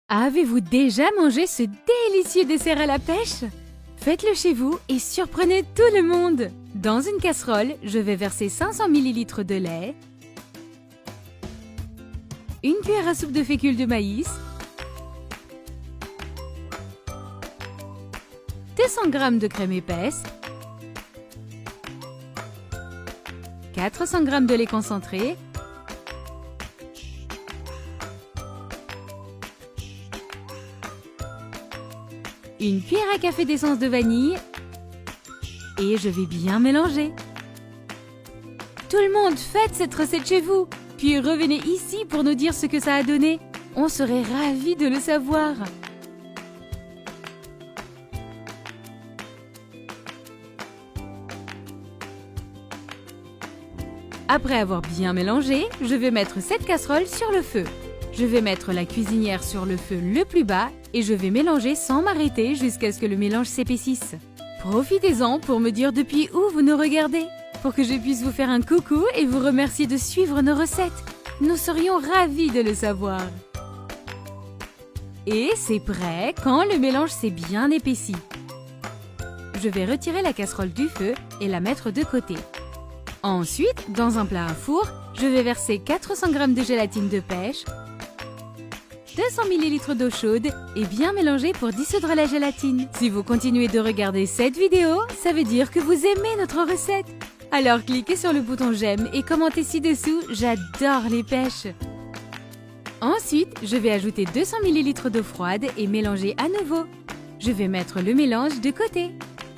Avez-vous déjà mangé ce délicieux dessert à la pêche? Faites-le chez vous et surprenez tout le monde! Dans une casserole, je vais verser 500 ml de lait, une cuillère à soupe de fécule de maïs, 200 g de crème épaisse, 400 g de lait concentré, une cuillère à café d'essence de vanille et je vais bien mélanger. Tout le monde, faites cette recette chez vous, puis revenez ici pour nous dire ce que ça a donné. On serait ravis de le savoir. Après avoir bien mélangé, je vais mettre cette casserole sur le feu. Je vais mettre la cuisinière sur le feu le plus bas et je vais mélanger sans m'arrêter jusqu'à ce que le mélange s'épaississe. Profitez-en pour me dire depuis où vous nous regardez, pour que je puisse vous faire un coucou et vous remercier de suivre nos recettes. Nous serions ravis de le savoir. Et c'est prêt quand le mélange s'est bien épaissi. Je vais retirer la casserole du feu et la mettre de côté. Ensuite, dans un plat à four, je vais verser 400 g de gélatine de pêche, 200 ml d'eau chaude et bien mélanger pour dissoudre la gélatine. Si vous continuez de regarder cette vidéo, ça veut dire que vous aimez notre recette. Alors cliquez sur le bouton j'aime et commentez ci-dessous, j'adore les pêches. Ensuite, je vais ajouter 200 ml d'eau froide et mélanger à nouveau. Je vais mettre le mélange de côté.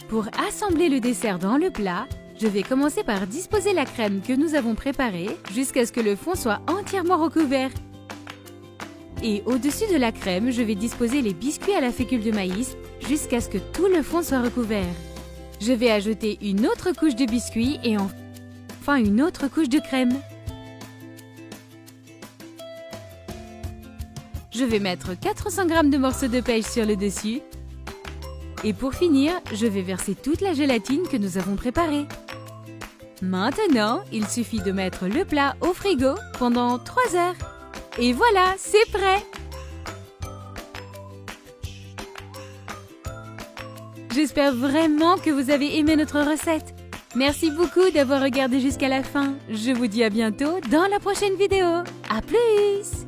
Pour assembler le dessert dans le plat, je vais commencer par disposer la crème que nous avons préparée jusqu'à ce que le fond soit entièrement recouvert. Et au-dessus de la crème, je vais disposer les biscuits à la fécule de maïs jusqu'à ce que tout le fond soit recouvert. Je vais ajouter une autre couche de biscuits et enfin une autre couche de crème. Je vais mettre 400 g de morceaux de pêche sur le dessus. Et pour finir, je vais verser toute la gélatine que nous avons préparée. Maintenant, il suffit de mettre le plat au frigo pendant 3 heures. Et voilà, c'est prêt! J'espère vraiment que vous avez aimé notre recette. Merci beaucoup d'avoir regardé jusqu'à la fin. Je vous dis à bientôt dans la prochaine vidéo. À plus!